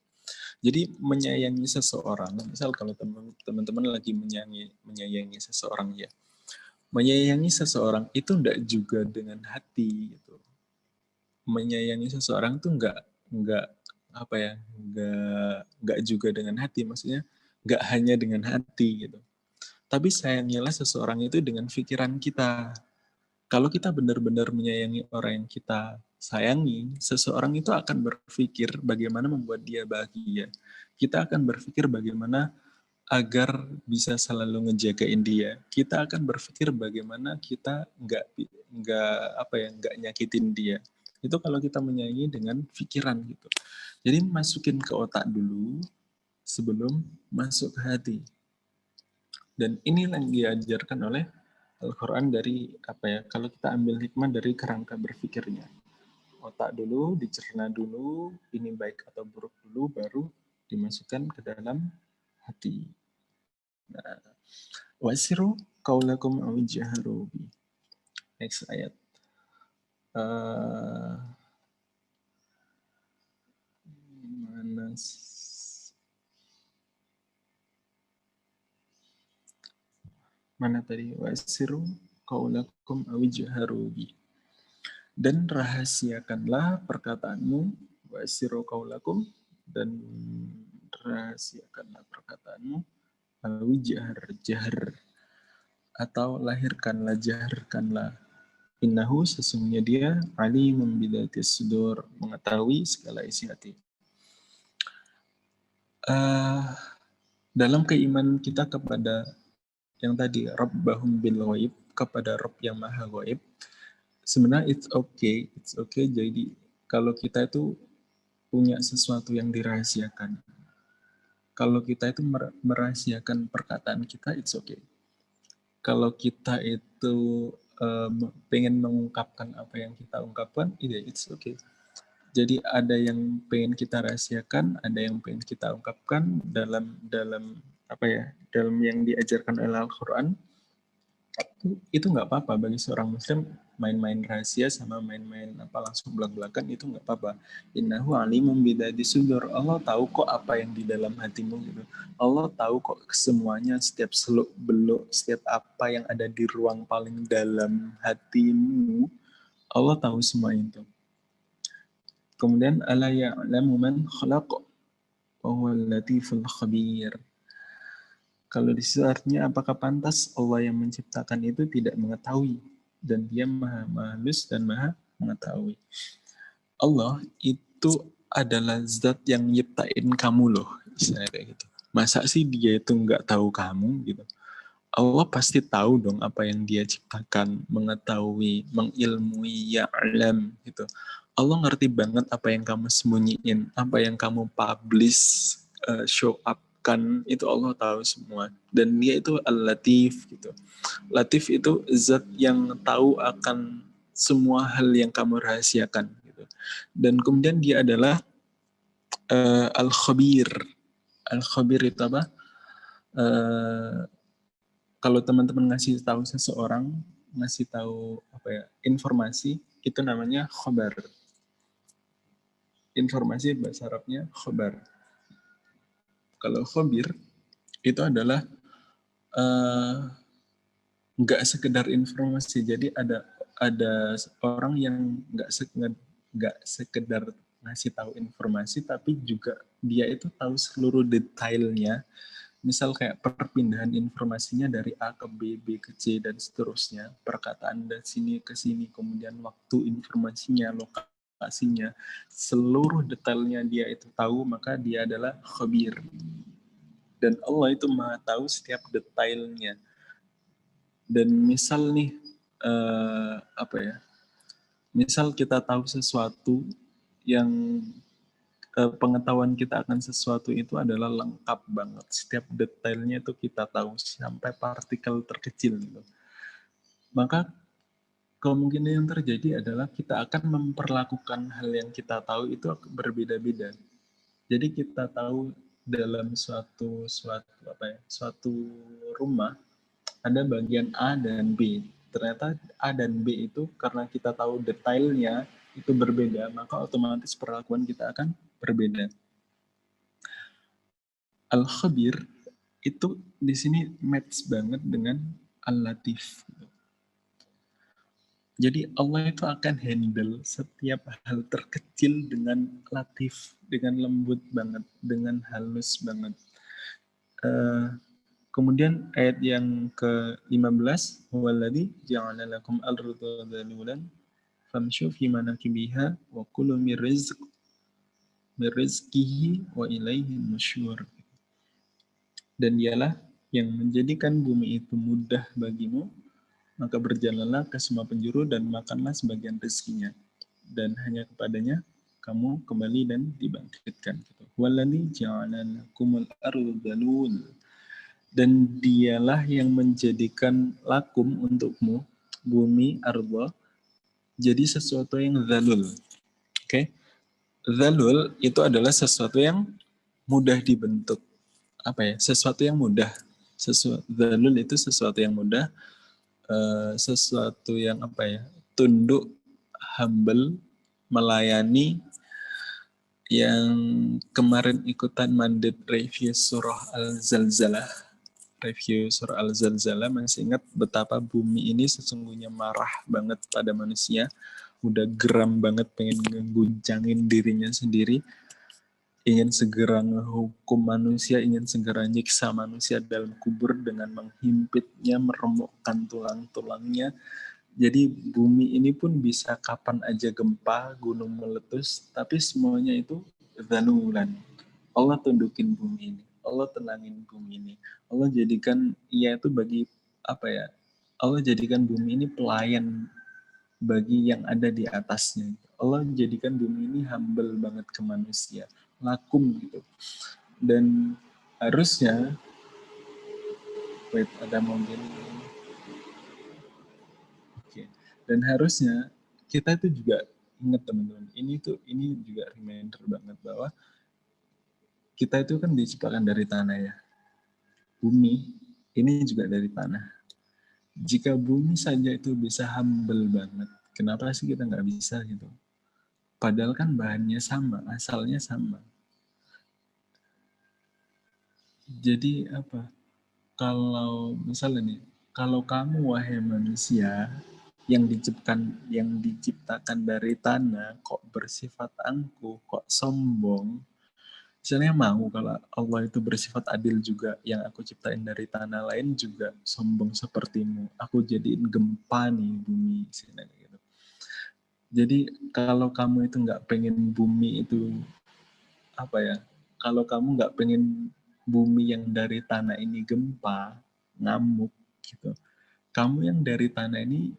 Speaker 1: Jadi menyayangi seseorang, misal kalau teman-teman lagi menyayangi seseorang ya, menyayangi seseorang itu enggak juga dengan hati gitu. Menyayangi seseorang tuh enggak apa ya, enggak juga dengan hati, maksudnya enggak hanya dengan hati gitu. Tapi sayangilah seseorang itu dengan pikiran kita. Kalau kita benar-benar menyayangi orang yang kita sayangi, seseorang itu akan berpikir bagaimana membuat dia bahagia. Kita akan berpikir bagaimana agar bisa selalu ngejagain dia. Kita akan berpikir bagaimana kita nggak nyakitin dia. Itu kalau kita menyanyi dengan pikiran gitu. Jadi masukin ke otak dulu sebelum masuk ke hati. Dan ini yang diajarkan oleh Al-Quran dari apa ya? Kalau kita ambil hikmah dari kerangka berpikirnya, otak dulu, dicerna dulu, ini baik atau buruk dulu, baru dimasukkan ke dalam hati. Nah, wasiru kaulakum aw jaharu bi. Next ayat. Mana mana tadi? Wasiru kaulakum aw jaharu bi. Dan rahasiakanlah perkataanmu, wasiru kaulakum, dan rahasiakanlah perkataanmu, aw jahar, atau lahirkanlah, jaharkanlah. Innahu, sesungguhnya dia, alimun bidatis sudur, mengetahui segala isi hati. Dalam keimanan kita kepada yang tadi, Rabbahum bil ghaib, kepada Rabb yang maha ghaib, sebenarnya it's okay. Jadi kalau kita itu punya sesuatu yang dirahasiakan. Kalau kita itu merahasiakan perkataan kita, it's okay. Kalau kita itu pengen mengungkapkan apa yang kita ungkapkan, it's okay. Jadi ada yang pengen kita rahasiakan, ada yang pengen kita ungkapkan dalam dalam apa ya, dalam yang diajarkan oleh Al-Quran. Itu nggak apa-apa bagi seorang muslim, main-main rahasia sama main-main apa langsung belak-belakan, itu nggak apa-apa. Innahu alimun bidati sudur. Allah tahu kok apa yang di dalam hatimu gitu. Allah tahu kok semuanya, setiap seluk beluk, setiap apa yang ada di ruang paling dalam hatimu, Allah tahu semua itu. Kemudian ala ya'lamu man khalaq wa huwal latiful khabir. Kalau di situ artinya apakah pantas Allah yang menciptakan itu tidak mengetahui, dan dia maha halus dan maha mengetahui. Allah itu adalah zat yang nyiptain kamu loh, misalnya kayak gitu. Masa sih dia itu nggak tahu kamu gitu? Allah pasti tahu dong apa yang dia ciptakan, mengetahui, mengilmui, ya'lam gitu. Allah ngerti banget apa yang kamu sembunyiin, apa yang kamu publish, show up kan, itu Allah tahu semua. Dan dia itu al-latif gitu. Latif itu zat yang tahu akan semua hal yang kamu rahasiakan gitu. Dan kemudian dia adalah al-khabir. Al-khabir itu apa? Kalau teman-teman ngasih tahu seseorang, ngasih tahu apa ya, informasi, itu namanya khabar. Informasi bahasa Arabnya khabar. Kalau khabir itu adalah nggak sekedar informasi. Jadi ada orang yang nggak sekedar ngasih tahu informasi, tapi juga dia itu tahu seluruh detailnya. Misal kayak perpindahan informasinya dari A ke B, B ke C, dan seterusnya. Perkataan dari sini ke sini, kemudian waktu informasinya, lokasinya, seluruh detailnya dia itu tahu, maka dia adalah khabir. Dan Allah itu maha tahu setiap detailnya. Dan misal nih, apa ya, misal kita tahu sesuatu yang pengetahuan kita akan sesuatu itu adalah lengkap banget. Setiap detailnya itu kita tahu sampai partikel terkecil gitu. Maka kemungkinan yang terjadi adalah kita akan memperlakukan hal yang kita tahu itu berbeda-beda. Jadi kita tahu dalam suatu rumah ada bagian A dan B. Ternyata A dan B itu karena kita tahu detailnya itu berbeda, maka otomatis perlakuan kita akan berbeda. Al-Khabir itu di sini match banget dengan Al-Latif. Jadi Allah itu akan handle setiap hal terkecil dengan latif, dengan lembut banget, dengan halus banget. Kemudian ayat yang ke-15, huwallazi ja'ala lakum al-ardha dhalulan famshu fi manakibiha wa kulu min rizqihi wa ilaihi nusyur. Dan dialah yang menjadikan bumi itu mudah bagimu, maka berjalanlah ke semua penjuru dan makanlah sebagian rezekinya. Dan hanya kepadanya kamu kembali dan dibangkitkan. Wallazi ja'ala lakumul ardha dhalul. Dan dialah yang menjadikan lakum untukmu bumi ardha jadi sesuatu yang zalul. Oke. Zalul itu adalah sesuatu yang mudah dibentuk. Apa ya? Sesuatu yang mudah. Zalul itu sesuatu yang mudah, sesuatu yang apa ya? Tunduk, humble, melayani. Yang kemarin ikutan mandat review surah Al-Zalzalah, masih ingat betapa bumi ini sesungguhnya marah banget pada manusia, udah geram banget pengen ngeguncangin dirinya sendiri, ingin segera ngehukum manusia, ingin segera nyiksa manusia dalam kubur dengan menghimpitnya, meremukkan tulang-tulangnya. Jadi bumi ini pun bisa kapan aja gempa, gunung meletus, tapi semuanya itu zanulan. Allah tundukin bumi ini, Allah tenangin bumi ini. Allah jadikan ia itu bagi apa ya? Allah jadikan bumi ini pelayan bagi yang ada di atasnya. Allah jadikan bumi ini humble banget ke manusia, lakum gitu. Dan harusnya, wait, ada mobil. Oke. Dan harusnya kita itu juga ingat teman-teman, ini juga reminder banget bahwa kita itu kan diciptakan dari tanah ya. Bumi ini juga dari tanah. Jika bumi saja itu bisa humble banget, kenapa sih kita nggak bisa gitu? Padahal kan bahannya sama, asalnya sama. Jadi apa? Kalau misalnya nih, kalau kamu wahai manusia yang diciptakan dari tanah kok bersifat angkuh, kok sombong, misalnya mau kalau Allah itu bersifat adil juga, yang aku ciptain dari tanah lain juga sombong sepertimu. Aku jadiin gempa nih bumi sini gitu. Jadi kalau kamu itu nggak pengen bumi itu apa ya? Kalau kamu nggak pengen bumi yang dari tanah ini gempa, ngamuk gitu. Kamu yang dari tanah ini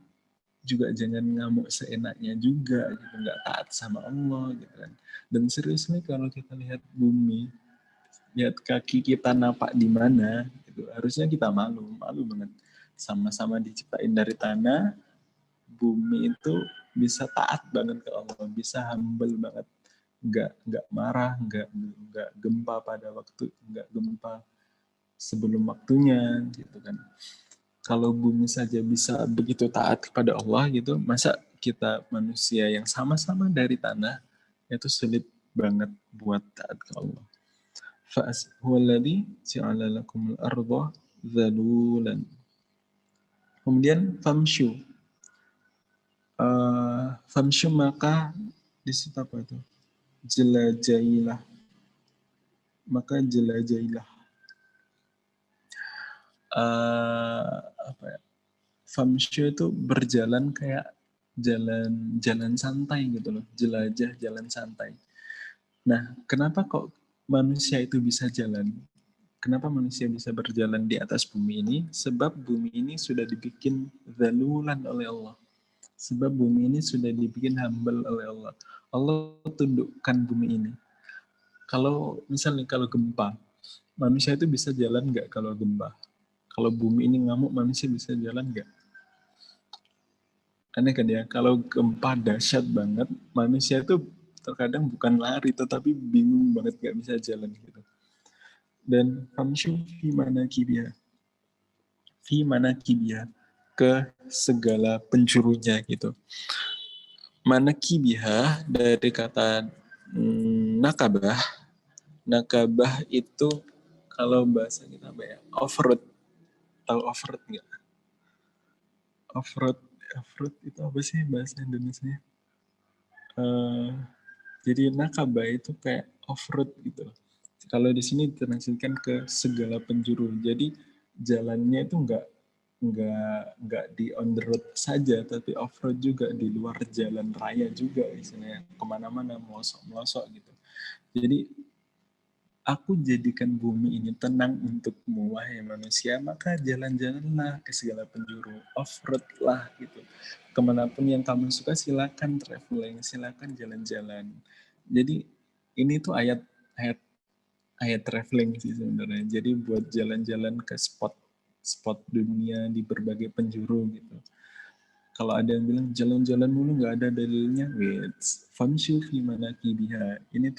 Speaker 1: juga jangan ngamuk seenaknya juga gitu, nggak taat sama Allah gitu kan. Dan serius nih kalau kita lihat bumi, lihat kaki kita napak di mana, gitu. Harusnya kita malu banget. Sama-sama diciptain dari tanah, bumi itu bisa taat banget ke Allah, bisa humble banget, nggak marah, nggak gempa pada waktu, nggak gempa sebelum waktunya, gitu kan. Kalau bumi saja bisa begitu taat kepada Allah gitu, masa kita manusia yang sama-sama dari tanah itu sulit banget buat taat ke Allah. Huwaladzi ja'ala lakumul arda dzalulan. Kemudian famshu. Famshu maka di situ apa itu? Jelajahilah. Maka jelajahilah. Apa ya? Famshu itu berjalan kayak jalan santai gitu loh, jelajah jalan santai. Nah, kenapa kok manusia itu bisa jalan? Kenapa manusia bisa berjalan di atas bumi ini? Sebab bumi ini sudah dibikin zalulan oleh Allah. Sebab bumi ini sudah dibikin humble oleh Allah. Allah tundukkan bumi ini. Kalau misalnya kalau gempa, manusia itu bisa jalan nggak kalau gempa? Kalau bumi ini ngamuk, manusia bisa jalan nggak? Aneh kan ya, kalau gempa dahsyat banget, manusia itu terkadang bukan lari, tetapi bingung banget nggak bisa jalan gitu. Dan famshu fi mana kibia, ke segala penjurunya gitu. Mana kibia dari kata nakabah. Nakabah itu kalau bahasa kita apa ya? Off-road. Tahu off-road nggak? Off-road, off-road itu apa sih bahasa Indonesia? Jadi nakabah itu kayak off-road gitu. Kalau di sini ditranslasikan ke segala penjuru. Jadi jalannya itu nggak di on the road saja, tapi off road juga, di luar jalan raya juga, misalnya kemana-mana melosok gitu. Jadi aku jadikan bumi ini tenang untukmu wahai manusia, maka jalan-jalanlah ke segala penjuru, off road lah gitu. Kemanapun yang kamu suka silakan traveling, silakan jalan-jalan. Jadi ini tuh ayat ayat traveling sih sebenarnya. Jadi buat jalan-jalan ke spot dunia di berbagai penjuru gitu. Kalau ada yang bilang jalan-jalan mulu nggak ada dalilnya, wait, famshu fi manakibiha. Ini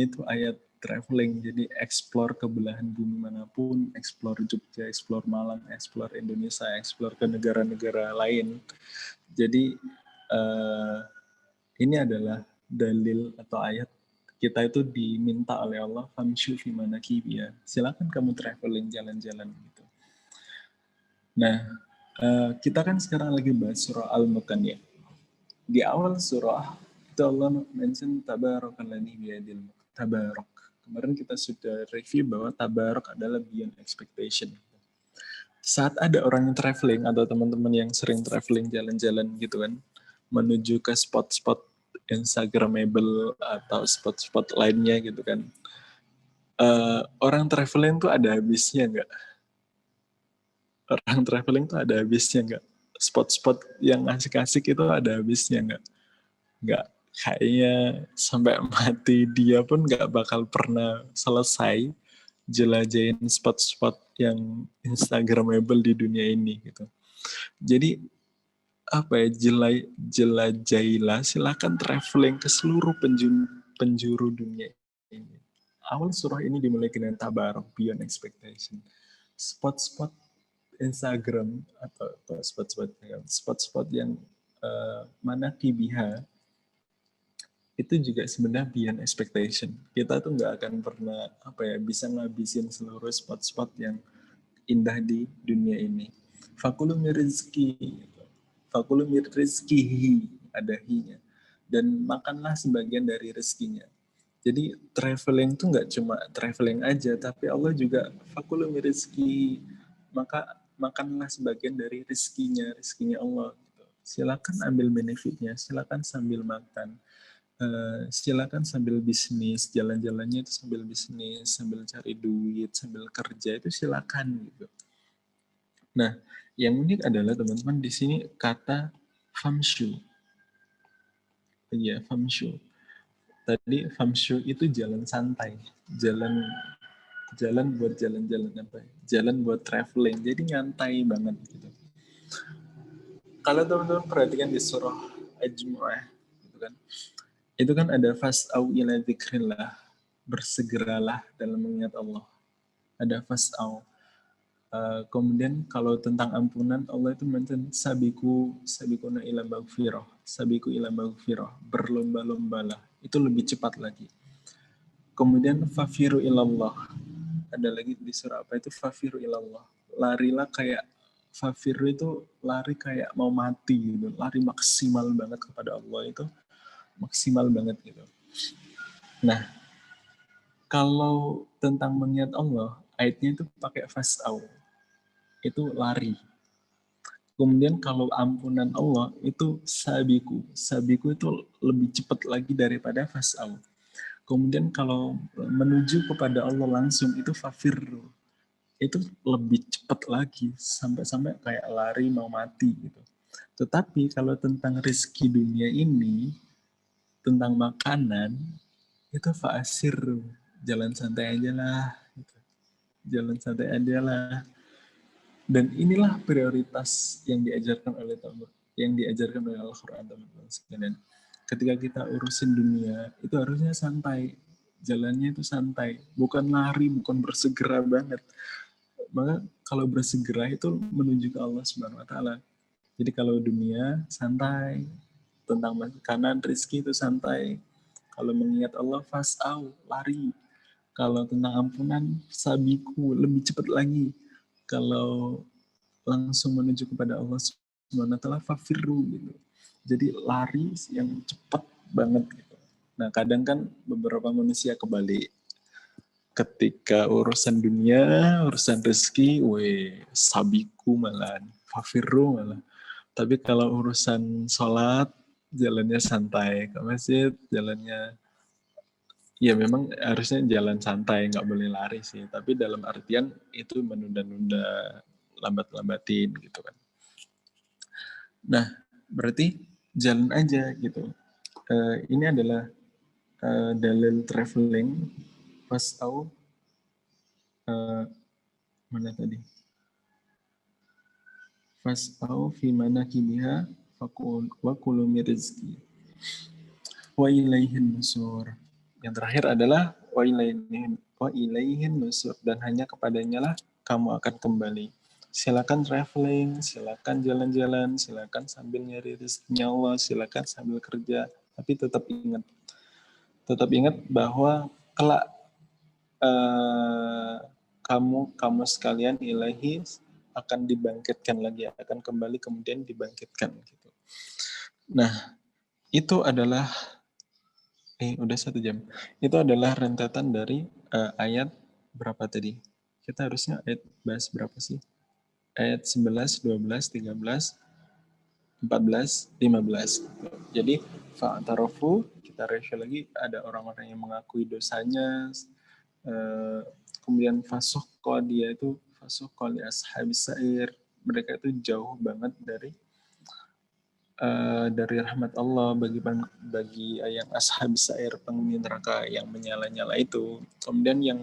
Speaker 1: tuh ayat traveling. Jadi explore ke belahan bumi manapun, explore Jogja, explore Malang, explore Indonesia, explore ke negara-negara lain. Jadi ini adalah dalil atau ayat kita itu diminta oleh Allah, famshu fi manakibiha. Silakan kamu traveling, jalan-jalan gitu. Nah, kita kan sekarang lagi bahas surah Al-Mulk ya. Di awal surah itu Allah mention tabarakalladzi biyadil mulk. Tabarak. Kemarin kita sudah review bahwa tabarak adalah beyond expectation. Saat ada orang yang traveling atau teman-teman yang sering traveling jalan-jalan gitu kan, menuju ke spot-spot Instagramable atau spot-spot lainnya gitu kan, orang traveling tuh ada habisnya nggak? Orang traveling tuh ada habisnya nggak? Spot-spot yang asik-asik itu ada habisnya nggak? Nggak. Kayaknya sampai mati dia pun nggak bakal pernah selesai jelajahin spot-spot yang instagramable di dunia ini gitu. Jadi apa ya, jelajahilah, silakan traveling ke seluruh penjuru dunia ini. Awal surah ini dimulai dengan tabarok, beyond expectation. Spot-spot Instagram atau spot-spot yang mana kibiha itu juga sebenarnya beyond expectation. Kita tuh nggak akan pernah apa ya bisa ngabisin seluruh spot-spot yang indah di dunia ini. Fakulu mirizki, fakulu mirizkihi, ada hi-nya. Dan makanlah sebagian dari rezekinya. Jadi traveling tuh nggak cuma traveling aja, tapi Allah juga fakulu mirizki, maka makanlah sebagian dari rezekinya Allah. Gitu. Silakan ambil benefitnya, silakan sambil makan. Silakan sambil bisnis, jalan-jalannya itu sambil bisnis, sambil cari duit, sambil kerja itu silakan gitu. Nah, yang unik adalah teman-teman di sini kata famshu. Iya, famshu. Tadi famshu itu jalan santai, jalan jalan buat jalan-jalan apa? Jalan buat traveling. Jadi nyantai banget gitu. Kalau teman-teman perhatikan di surah Al-Jumu'ah, gitu kan, itu kan ada fas'au ila dzikrillah, bersegeralah dalam mengingat Allah. Ada fas'au. Kemudian kalau tentang ampunan, Allah itu mention sabikuna ila maghfirah, sabiku ila maghfirah, berlomba-lombalah. Itu lebih cepat lagi. Kemudian fafiru ilallah. Ada lagi di surah apa itu fafiru ilallah. Larilah kayak fafiru itu lari kayak mau mati gitu. Lari maksimal banget kepada Allah itu maksimal banget gitu. Nah, kalau tentang mengingat Allah, ayatnya itu pakai fas'au. Itu lari. Kemudian kalau ampunan Allah itu sabiku. Sabiku itu lebih cepat lagi daripada fas'au. Kemudian kalau menuju kepada Allah langsung itu fafirru. Itu lebih cepat lagi sampai-sampai kayak lari mau mati gitu. Tetapi kalau tentang rezeki dunia ini, tentang makanan, itu fa'asir, jalan santai aja lah. Gitu. Jalan santai aja lah. Dan inilah prioritas yang diajarkan oleh Al-Quran, teman-teman sekalian. Ketika kita urusin dunia, itu harusnya santai. Jalannya itu santai. Bukan lari, bukan bersegera banget. Maka kalau bersegera itu menuju ke Allah Subhanahu wa taala. Jadi kalau dunia santai, tentang makanan, rezeki itu santai. Kalau mengingat Allah fas'au, lari. Kalau tentang ampunan, sabiku, lebih cepat lagi. Kalau langsung menuju kepada Allah Subhanahu wa taala fafirru gitu. Jadi lari yang cepat banget gitu. Nah, kadang kan beberapa manusia kebalik. Ketika urusan dunia, urusan rezeki, sabiku malah, fafirru malah. Tapi kalau urusan sholat, jalannya santai. Ke masjid, jalannya, ya memang harusnya jalan santai, nggak boleh lari sih. Tapi dalam artian itu menunda-nunda, lambat-lambatin gitu kan. Nah, berarti jalan aja gitu. Ini adalah dalil traveling. Pas tahu mana tadi? Fas'au fi manakibiha wa kulu min rizqi wa ilaihin nusur. Yang terakhir adalah wa ilaihin nusur, dan hanya kepadanya lah kamu akan kembali. Silakan traveling, silakan jalan-jalan, silakan sambil nyari rezekinya Allah, silakan sambil kerja, tapi tetap ingat bahwa kelak kamu sekalian ilahi akan dibangkitkan lagi, akan kembali kemudian dibangkitkan gitu. Nah, itu adalah udah 1 jam. Itu adalah rentetan dari ayat berapa tadi? Kita harusnya bahas berapa sih? Ayat 11, 12, 13, 14, 15. Jadi fa'tarofu, kita review lagi, ada orang-orang yang mengakui dosanya, kemudian fasukko, dia itu fasukko li ashabis sa'ir, mereka itu jauh banget dari rahmat Allah bagi yang ashab sa'ir, penghuni neraka yang menyala-nyala itu. Kemudian yang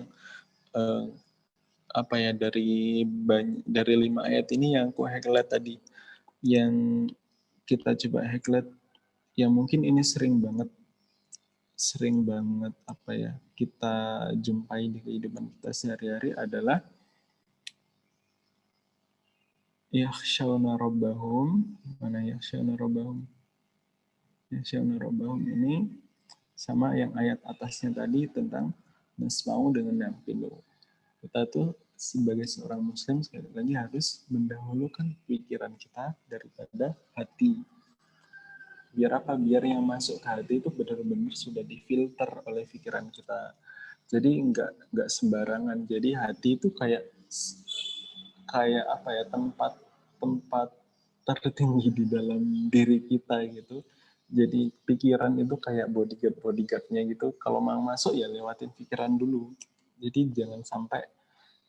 Speaker 1: eh, apa ya, dari 5 ayat ini yang aku highlight tadi, yang kita coba highlight, yang mungkin ini sering banget apa ya, kita jumpai di kehidupan kita sehari-hari adalah yakhshawna rabbahum, mana yakhshawna rabbahum, yakhshawna rabbahum ini sama yang ayat atasnya tadi tentang nasma'u dengan nafilu. Kita tuh sebagai seorang muslim sekali lagi harus mendahulukan pikiran kita daripada hati. Biar apa? Biar yang masuk ke hati itu benar-benar sudah difilter oleh pikiran kita. Jadi nggak sembarangan. Jadi hati itu kayak kayak apa ya, tempat tempat tertinggi di dalam diri kita gitu. Jadi pikiran itu kayak bodyguardnya gitu. Kalau mau masuk ya lewatin pikiran dulu. Jadi jangan sampai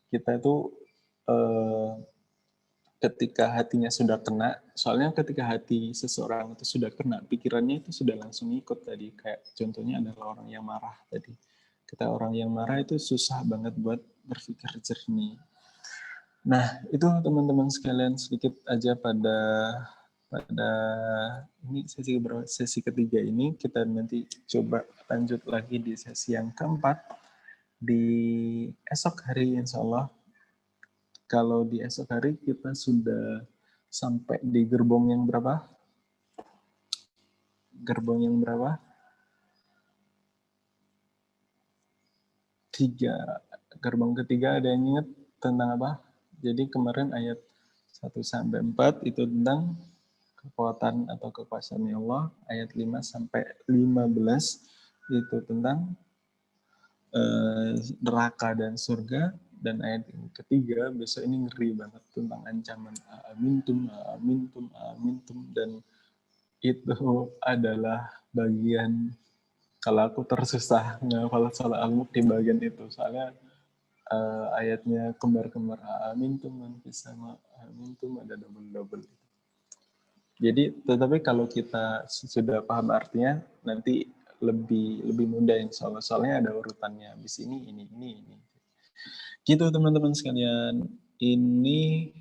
Speaker 1: kita itu eh, ketika hatinya sudah kena, soalnya ketika hati seseorang itu sudah kena, pikirannya itu sudah langsung ikut tadi. Kayak contohnya adalah orang yang marah tadi. Kita orang yang marah itu susah banget buat berpikir jernih. Nah, itu teman-teman sekalian sedikit aja pada pada ini sesi ketiga ini. Kita nanti coba lanjut lagi di sesi yang keempat di esok hari insya Allah. Kalau di esok hari kita sudah sampai di gerbong yang berapa? Gerbong yang berapa? 3. Gerbong ketiga ada yang ingat tentang apa? Jadi kemarin ayat 1-4 itu tentang kekuatan atau kekuasaan Allah. Ayat 5-15 itu tentang neraka dan surga. Dan ayat ketiga besok ini ngeri banget tentang ancaman amintum, amintum, amintum. Dan itu adalah bagian, kalau aku tersusah ngafal salah al-mulk di bagian itu, soalnya ayatnya kembar-kembar amintum man fis sama, amintum ada double-double. Jadi tetapi kalau kita sudah paham artinya nanti lebih mudah insya Allah, soalnya ada urutannya habis ini. Gitu teman-teman sekalian, ini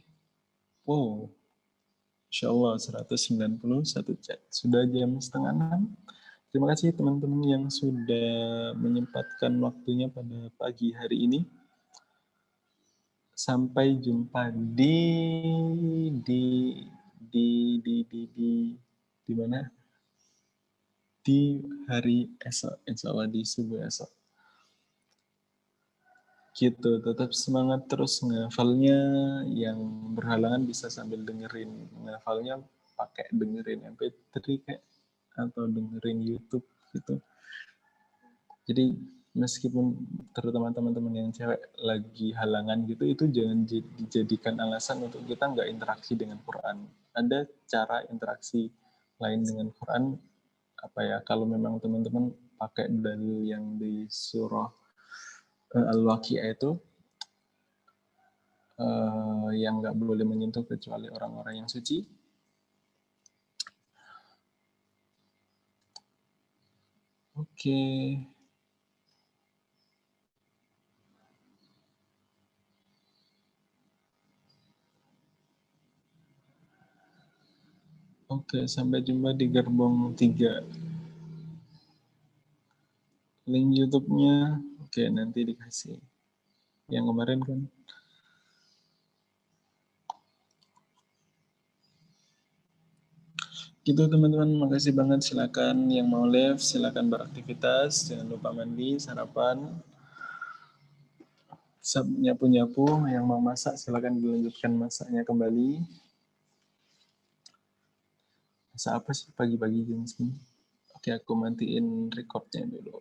Speaker 1: wow, insya Allah 191 chat, sudah jam 5:30. Terima kasih teman-teman yang sudah menyempatkan waktunya pada pagi hari ini. Sampai jumpa di di di di di di mana? Di hari esok, insya Allah di subuh esok. Gitu, tetap semangat terus ngafalnya. Yang berhalangan bisa sambil dengerin ngafalnya, pakai dengerin MP3 kayak atau dengerin YouTube gitu. Jadi meskipun terutama teman-teman yang cewek lagi halangan gitu, itu jangan dijadikan alasan untuk kita nggak interaksi dengan Quran. Ada cara interaksi lain dengan Quran, apa ya, kalau memang teman-teman pakai dalil yang di surah Al-Waqi'ah itu, yang nggak boleh menyentuh kecuali orang-orang yang suci. Oke. Oke, sampai jumpa di gerbong 3. Link YouTube-nya, oke, nanti dikasih. Yang kemarin kan. Gitu teman-teman, makasih banget. Silakan yang mau live, silakan beraktivitas. Jangan lupa mandi, sarapan, nyapu-nyapu. Yang mau masak, silakan dilanjutkan masaknya kembali. Masak apa sih pagi-pagi jam segini? Oke, aku matiin recordnya dulu.